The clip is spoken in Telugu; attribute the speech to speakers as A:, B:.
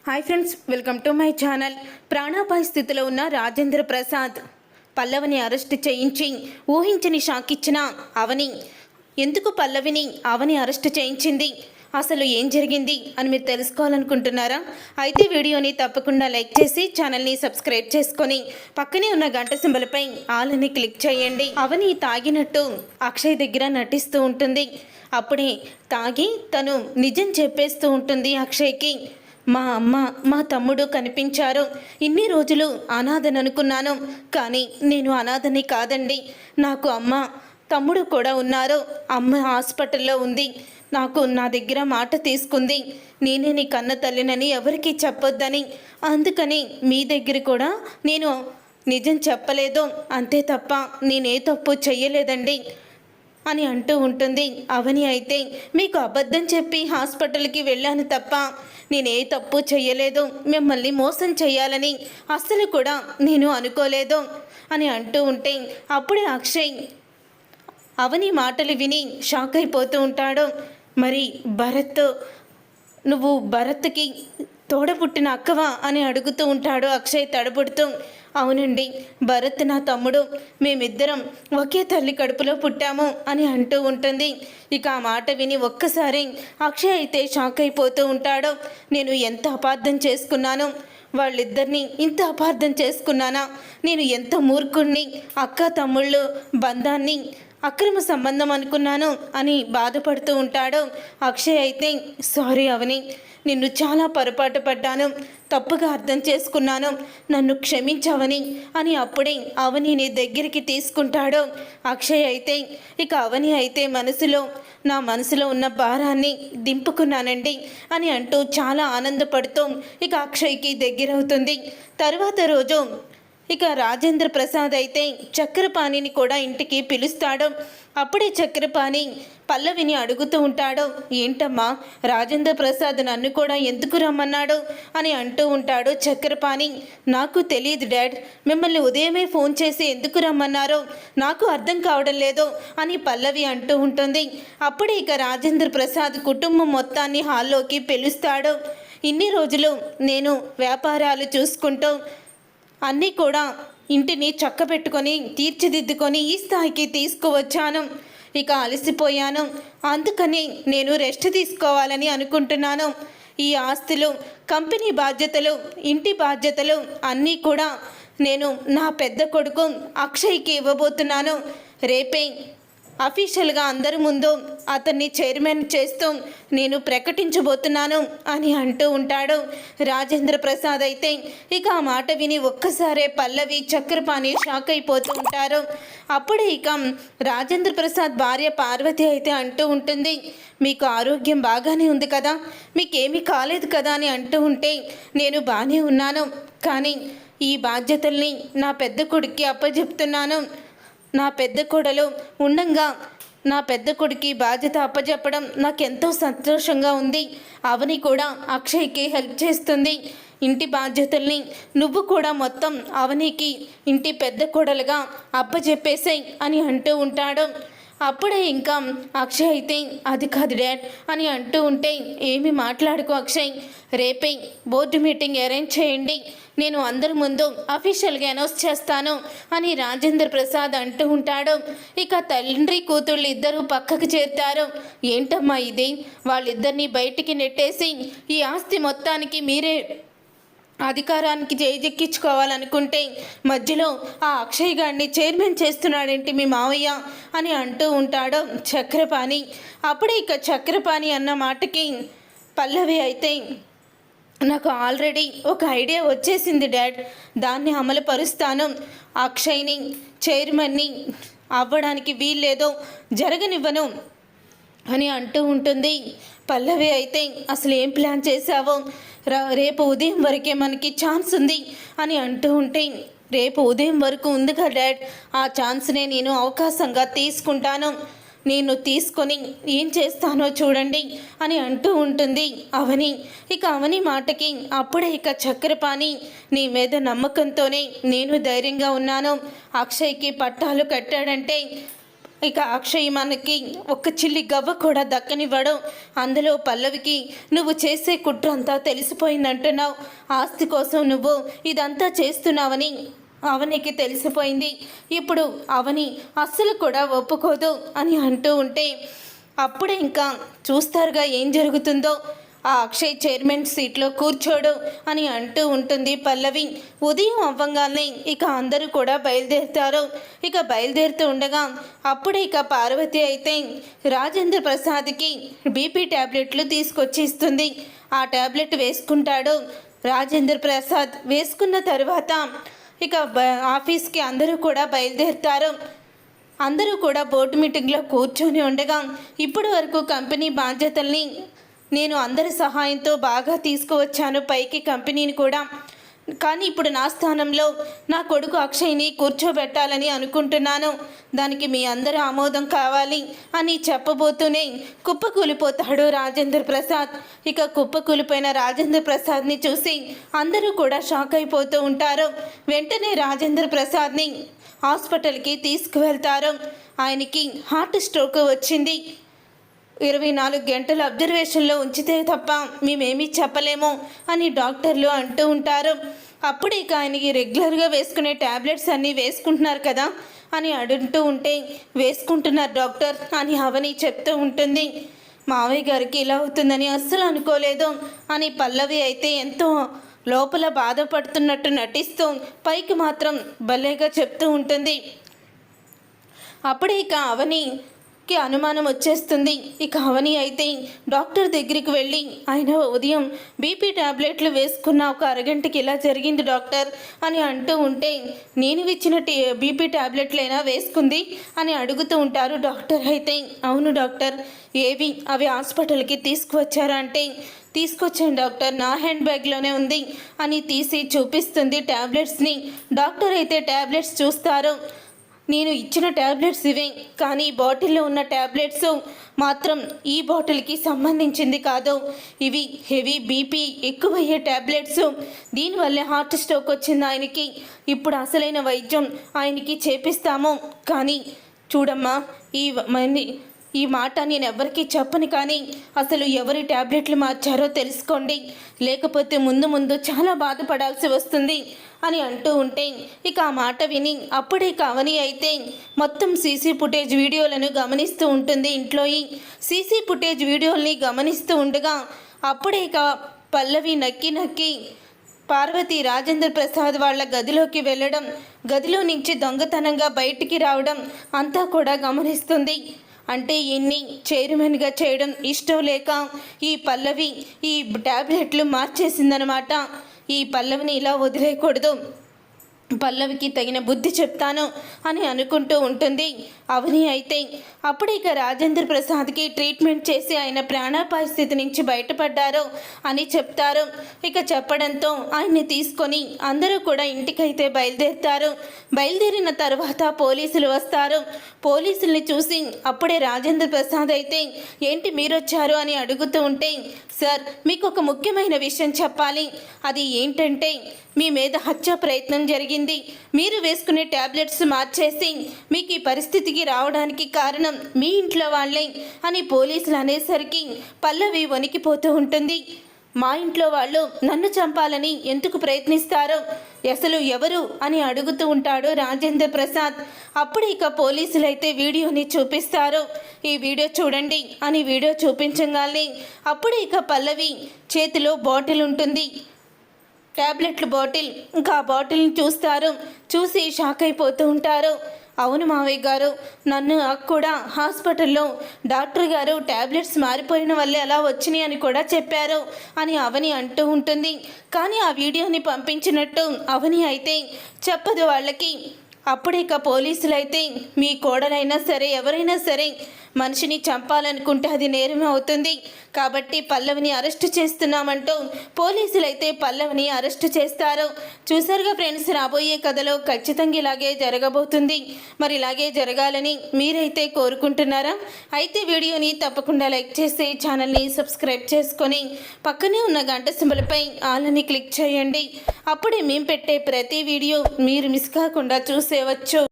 A: Hi friends, welcome to my channel. ప్రాణాపాయ స్థితిలో ఉన్న రాజేంద్ర ప్రసాద్ పల్లవిని అరెస్ట్ చేయించి ఊహించని షాక్ ఇచ్చిన అవని. ఎందుకు పల్లవిని అవని అరెస్ట్ చేయించింది, అసలు ఏం జరిగింది అని మీరు తెలుసుకోవాలనుకుంటున్నారా? అయితే వీడియోని తప్పకుండా లైక్ చేసి ఛానల్ని సబ్స్క్రైబ్ చేసుకొని పక్కనే ఉన్న గంట సింబల్పై ఆల్ అని క్లిక్ చేయండి. అవని తాగినట్టు అక్షయ్ దగ్గర నటిస్తూ ఉంటుంది. అప్పుడే తాగి తను నిజం చెప్పేస్తూ ఉంటుంది అక్షయ్కి. మా అమ్మ మా తమ్ముడు కనిపించారు. ఇన్ని రోజులు అనాథని అనుకున్నాను, కానీ నేను అనాథని కాదండి. నాకు అమ్మ తమ్ముడు కూడా ఉన్నారు. అమ్మ హాస్పిటల్లో ఉంది. నా దగ్గర మాట తీసుకుంది, నేనే నీ కన్న తల్లినని ఎవరికీ చెప్పొద్దని. అందుకని మీ దగ్గర కూడా నేను నిజం చెప్పలేదు, అంతే తప్ప నేనే తప్పు చెయ్యలేదండి అని అంటూ ఉంటుంది అవని. అయితే మీకు అబద్ధం చెప్పి హాస్పిటల్కి వెళ్ళాను తప్ప నేనే తప్పు చెయ్యలేదు, మిమ్మల్ని మోసం చేయాలని అస్సలు కూడా నేను అనుకోలేదు అని అంటూ ఉంటే అప్పుడే అక్షయ్ అవని మాటలు విని షాక్ అయిపోతూ ఉంటాడు. మరి భరత్, నువ్వు భరత్కి తోడబుట్టిన అక్కవా అని అడుగుతూ ఉంటాడు అక్షయ్ తడబుడుతూ. అవునండి, భరత్ నా తమ్ముడు, మేమిద్దరం ఒకే తల్లి కడుపులో పుట్టాము అని అంటూ ఉంటుంది. ఇక ఆ మాట విని ఒక్కసారి అక్షయ్ అయితే షాక్ అయిపోతూ ఉంటాడు. నేను ఎంత అపార్థం చేసుకున్నాను, వాళ్ళిద్దరినీ ఇంత అపార్థం చేసుకున్నానా, నేను ఎంత మూర్ఖుణ్ణి, అక్క తమ్ముళ్ళు బంధాన్ని అక్రమ సంబంధం అనుకున్నాను అని బాధపడుతూ ఉంటాడు అక్షయ్. అయితే సారీ అవని, నిన్ను చాలా పొరపాటు పడ్డాను, తప్పుగా అర్థం చేసుకున్నాను, నన్ను క్షమించవని అని అప్పుడే అవనిని దగ్గరికి తీసుకుంటాడు అక్షయ్. అయితే ఇక అవని అయితే నా మనసులో ఉన్న భారాన్ని దింపుకున్నానండి అని అంటూ చాలా ఆనందపడుతూ ఇక అక్షయ్కి దగ్గరవుతుంది. తరువాత రోజు ఇక రాజేంద్ర ప్రసాద్ అయితే చక్రపాణిని కూడా ఇంటికి పిలుస్తాడు. అప్పుడే చక్రపాణి పల్లవిని అడుగుతూ ఉంటాడు, ఏంటమ్మా రాజేంద్ర ప్రసాద్ నన్ను కూడా ఎందుకు రమ్మన్నాడు అని అంటూ ఉంటాడు చక్రపాణి. నాకు తెలియదు డాడ్, మిమ్మల్ని ఉదయమే ఫోన్ చేసి ఎందుకు రమ్మన్నారో నాకు అర్థం కావడం లేదు అని పల్లవి అంటూ ఉంటుంది. అప్పుడే ఇక రాజేంద్ర ప్రసాద్ కుటుంబం మొత్తాన్ని హాల్లోకి పిలుస్తాడు. ఇన్ని రోజులు నేను వ్యాపారాలు చూసుకుంటూ అన్నీ కూడా ఇంటిని చక్కబెట్టుకొని తీర్చిదిద్దుకొని ఈ స్థాయికి తీసుకువచ్చాను. ఇక అలసిపోయాను, అందుకని నేను రెస్ట్ తీసుకోవాలని అనుకుంటున్నాను. ఈ ఆస్తులు, కంపెనీ బాధ్యతలు, ఇంటి బాధ్యతలు అన్నీ కూడా నేను నా పెద్ద కొడుకు అక్షయ్కి ఇవ్వబోతున్నాను. రేపే అఫీషియల్గా అందరి ముందు అతన్ని చైర్మన్ చేస్తూ నేను ప్రకటించబోతున్నాను అని అంటూ ఉంటాడు రాజేంద్ర ప్రసాద్. అయితే ఇక ఆ మాట విని ఒక్కసారే పల్లవి చక్రపాణి షాక్ అయిపోతూ ఉంటారు. అప్పుడే ఇక రాజేంద్ర ప్రసాద్ భార్య పార్వతి అయితే అంటూ ఉంటుంది, మీకు ఆరోగ్యం బాగానే ఉంది కదా, మీకేమీ కాలేదు కదా అని అంటూ ఉంటే, నేను బాగానే ఉన్నాను, కానీ ఈ బాధ్యతల్ని నా పెద్ద కొడుక్కి అప్పచెప్తున్నాను. నా పెద్ద కొడలు ఉండంగా నా పెద్ద కొడుకు బాధ్యత అప్పచెప్పడం నాకెంతో సంతోషంగా ఉంది. అవని కూడా అక్షయ్కి హెల్ప్ చేస్తుంది. ఇంటి బాధ్యతల్ని నువ్వు కూడా మొత్తం అవనికి ఇంటి పెద్ద కొడలుగా అప్పచెప్పేసాయి అని అంటూ ఉంటాడు. అప్పుడే ఇంకా అక్షయ్ అయితే అది కాదు డాడ్ అని అంటూ ఉంటే, ఏమి మాట్లాడుకో అక్షయ్, రేపే బోర్డు మీటింగ్ అరేంజ్ చేయండి, నేను అందరి ముందు అఫీషియల్గా అనౌన్స్ చేస్తాను అని రాజేంద్ర ప్రసాద్ అంటూ ఉంటాడు. ఇక తండ్రి కూతుళ్ళు ఇద్దరు పక్కకు చేరుతారు. ఏంటమ్మా ఇది, వాళ్ళిద్దరినీ బయటికి నెట్టేసి ఈ ఆస్తి మొత్తానికి మీరే అధికారానికి జైజెక్కించుకోవాలనుకుంటే మధ్యలో ఆ అక్షయ్ గారిని చైర్మన్ చేస్తున్నాడేంటి మీ మావయ్య అని అంటూ ఉంటాడు చక్రపాణి. అప్పుడే ఇక చక్రపాణి అన్న మాటకి పల్లవి అయితే, నాకు ఆల్రెడీ ఒక ఐడియా వచ్చేసింది డాడ్, దాన్ని అమలు పరుస్తాను. అక్షయ్ని చైర్మన్ని అవ్వడానికి వీల్లేదో జరగనివ్వను అని అంటూ ఉంటుంది పల్లవి. అయితే అసలు ఏం ప్లాన్ చేశావో, రేపు ఉదయం వరకే మనకి ఛాన్స్ ఉంది అని అంటూ ఉంటే, రేపు ఉదయం వరకు ఉంది కదా డాడ్, ఆ ఛాన్స్నే నేను అవకాశంగా తీసుకుంటాను, నేను తీసుకొని ఏం చేస్తానో చూడండి అని అంటూ ఉంటుంది అవని. ఇక అవని మాటకి అప్పుడే ఇక చక్రపాణి, నీ మీద నమ్మకంతోనే నేను ధైర్యంగా ఉన్నాను, అక్షయ్కి పట్టాలు కట్టాడంటే ఇక అక్షయ్ మనకి ఒక్క చిల్లి గవ్వ కూడా దక్కనివ్వడు. అందులో పల్లవికి నువ్వు చేసే కుట్ర అంతా తెలిసిపోయిందంటున్నావు. ఆస్తి కోసం నువ్వు ఇదంతా చేస్తున్నావని అవనికి తెలిసిపోయింది. ఇప్పుడు అవని అస్సలు కూడా ఒప్పుకోదు అని అంటూ ఉంటే అప్పుడే ఇంకా చూస్తారుగా ఏం జరుగుతుందో. ఆ అక్షయ్ చైర్మన్ సీట్లో కూర్చోడు అని అంటూ ఉంటుంది పల్లవి. ఉదయం అవ్వంగానే ఇక అందరూ కూడా బయలుదేరుతారు. ఇక బయలుదేరుతూ ఉండగా అప్పుడే ఇక పార్వతి అయితే రాజేంద్ర ప్రసాద్కి బీపీ ట్యాబ్లెట్లు తీసుకొచ్చి ఇస్తుంది. ఆ ట్యాబ్లెట్ వేసుకుంటాడు రాజేంద్ర ప్రసాద్. వేసుకున్న తర్వాత ఇక ఆఫీస్కి అందరూ కూడా బయలుదేరుతారు. అందరూ కూడా బోర్డు మీటింగ్లో కూర్చొని ఉండగా ఇప్పటి వరకు కంపెనీ బాధ్యతల్ని నేను అందరి సహాయంతో బాగా తీసుకువచ్చాను పైకి కంపెనీని కూడా. కానీ ఇప్పుడు నా స్థానంలో నా కొడుకు అక్షయ్ని కూర్చోబెట్టాలని అనుకుంటున్నాను. దానికి మీ అందరి ఆమోదం కావాలి అని చెప్పబోతూనే కుప్పకూలిపోతాడు రాజేంద్ర ప్రసాద్. ఇక కుప్పకూలిపోయిన రాజేంద్ర ప్రసాద్ని చూసి అందరూ కూడా షాక్ అయిపోతూ ఉంటారు. వెంటనే రాజేంద్ర ప్రసాద్ని హాస్పిటల్కి తీసుకువెళ్తారు. ఆయనకి హార్ట్ స్ట్రోక్ వచ్చింది. 24 గంటలు అబ్జర్వేషన్లో ఉంచితే తప్ప మేమేమీ చెప్పలేము అని డాక్టర్లు అంటూ ఉంటారు. అప్పుడు ఇక ఆయనకి రెగ్యులర్గా వేసుకునే ట్యాబ్లెట్స్ అన్నీ వేసుకుంటున్నారు కదా అని అంటూ ఉంటే వేసుకుంటున్నారు డాక్టర్ అని అవని చెప్తూ ఉంటుంది. మావయ్య గారికి ఇలా అవుతుందని అస్సలు అనుకోలేదు అని పల్లవి అయితే ఎంతో లోపల బాధపడుతున్నట్టు నటిస్తూ పైకి మాత్రం భలేగా చెప్తూ ఉంటుంది. అప్పుడే ఇక అవనికి అనుమానం వచ్చేస్తుంది. ఇక అవని అయితే డాక్టర్ దగ్గరికి వెళ్ళి ఆయన ఉదయం బీపీ ట్యాబ్లెట్లు వేసుకున్న ఒక అరగంటకి ఇలా జరిగింది డాక్టర్ అని అంటూ ఉంటే నేను ఇచ్చిన బీపీ ట్యాబ్లెట్లైనా వేసుకుంది అని అడుగుతూ ఉంటారు. డాక్టర్ అయితే అవును డాక్టర్, ఏవి అవి హాస్పిటల్కి తీసుకువచ్చారా అంటే తీసుకొచ్చాను డాక్టర్, నా హ్యాండ్ బ్యాగ్లోనే ఉంది అని తీసి చూపిస్తుంది ట్యాబ్లెట్స్ని. డాక్టర్ అయితే ట్యాబ్లెట్స్ చూస్తారు. నేను ఇచ్చిన ట్యాబ్లెట్స్ ఇవే, కానీ బాటిల్లో ఉన్న ట్యాబ్లెట్స్ మాత్రం ఈ బాటిల్కి సంబంధించింది కాదు. ఇవి హెవీ బీపీ ఎక్కువయ్యే ట్యాబ్లెట్స్. దీనివల్లే హార్ట్ స్ట్రోక్ వచ్చింది ఆయనకి. ఇప్పుడు అసలైన వైద్యం ఆయనకి చేపిస్తాము. కానీ చూడమ్మా, ఈ మాట నేను ఎవరికీ చెప్పను, కానీ అసలు ఎవరి ట్యాబ్లెట్లు మార్చారో తెలుసుకోండి, లేకపోతే ముందు చాలా బాధపడాల్సి వస్తుంది అని అంటూ ఉంటే ఇక ఆ మాట విని అప్పుడే అవని అయితే మొత్తం సీసీ ఫుటేజ్ వీడియోలను గమనిస్తూ ఉంటుంది. ఇంట్లో సీసీ ఫుటేజ్ వీడియోల్ని గమనిస్తూ ఉండగా అప్పుడే ఇక పల్లవి నక్కి పార్వతి రాజేంద్ర ప్రసాద్ వాళ్ళ గదిలోకి వెళ్ళడం, గదిలో నుంచి దొంగతనంగా బయటికి రావడం అంతా కూడా గమనిస్తుంది. అంటే ఇన్ని చైర్మన్గా చేయడం ఇష్టం లేక ఈ పల్లవి ఈ ట్యాబ్లెట్లు మార్చేసిందనమాట. ఈ పల్లవిని ఇలా వదిలేయకూడదు, పల్లవికి తగిన బుద్ధి చెప్తాను అని అనుకుంటూ ఉంటుంది. అవని అయితే అప్పుడు ఇక రాజేంద్ర ప్రసాద్కి ట్రీట్మెంట్ చేసి ఆయన ప్రాణాపాయ స్థితి నుంచి బయటపడ్డారు అని చెప్తారు. ఇక చెప్పడంతో ఆయన్ని తీసుకొని అందరూ కూడా ఇంటికైతే బయలుదేరుతారు. బయలుదేరిన తర్వాత పోలీసులు వస్తారు. పోలీసుల్ని చూసి అప్పుడే రాజేంద్ర ప్రసాద్ అయితే ఏంటి మీరొచ్చారు అని అడుగుతూ ఉంటే సార్, మీకు ఒక ముఖ్యమైన విషయం చెప్పాలి. అది ఏంటంటే మీ మీద హత్య ప్రయత్నం జరిగింది. మీరు వేసుకునే ట్యాబ్లెట్స్ మార్చేసి మీకు ఈ పరిస్థితికి రావడానికి కారణం మీ ఇంట్లో వాళ్ళే అని పోలీసులు అనేసరికి పల్లవి వణికిపోతూ ఉంటుంది. మా ఇంట్లో వాళ్ళు నన్ను చంపాలని ఎందుకు ప్రయత్నిస్తారో, అసలు ఎవరు అని అడుగుతూ ఉంటాడు రాజేంద్ర ప్రసాద్. అప్పుడు ఇక పోలీసులైతే వీడియోని చూపిస్తారు. ఈ వీడియో చూడండి అని వీడియో చూపించగానే అప్పుడు ఇక పల్లవి చేతిలో బాటిల్ ఉంటుంది, ట్యాబ్లెట్ల బాటిల్. ఇంకా ఆ బాటిల్ని చూస్తారు. చూసి షాక్ అయిపోతూ ఉంటారు. అవును మావయ్య గారు, నన్ను కూడా హాస్పిటల్లో డాక్టర్ గారు ట్యాబ్లెట్స్ మారిపోయిన వల్లే అలా వచ్చినాయి అని కూడా చెప్పారు అని అవని అంటూ ఉంటుంది. కానీ ఆ వీడియోని పంపించినట్టు అవని అయితే చెప్పదు వాళ్ళకి. అప్పుడే ఇక పోలీసులు అయితే మీ కోడలైనా సరే ఎవరైనా సరే మనిషిని చంపాలనుకుంటే అది నేరమే అవుతుంది, కాబట్టి పల్లవిని అరెస్ట్ చేస్తున్నామంటూ పోలీసులైతే పల్లవిని అరెస్ట్ చేస్తారు. చూసారుగా ఫ్రెండ్స్, రాబోయే కథలో ఖచ్చితంగా ఇలాగే జరగబోతుంది. మరి ఇలాగే జరగాలని మీరైతే కోరుకుంటున్నారా? అయితే వీడియోని తప్పకుండా లైక్ చేసి ఛానల్ని సబ్స్క్రైబ్ చేసుకొని పక్కనే ఉన్న గంట సింబల్పై ఆల్ అని క్లిక్ చేయండి. అప్పుడే మేము పెట్టే ప్రతి వీడియో మీరు మిస్ కాకుండా చూసేవచ్చు.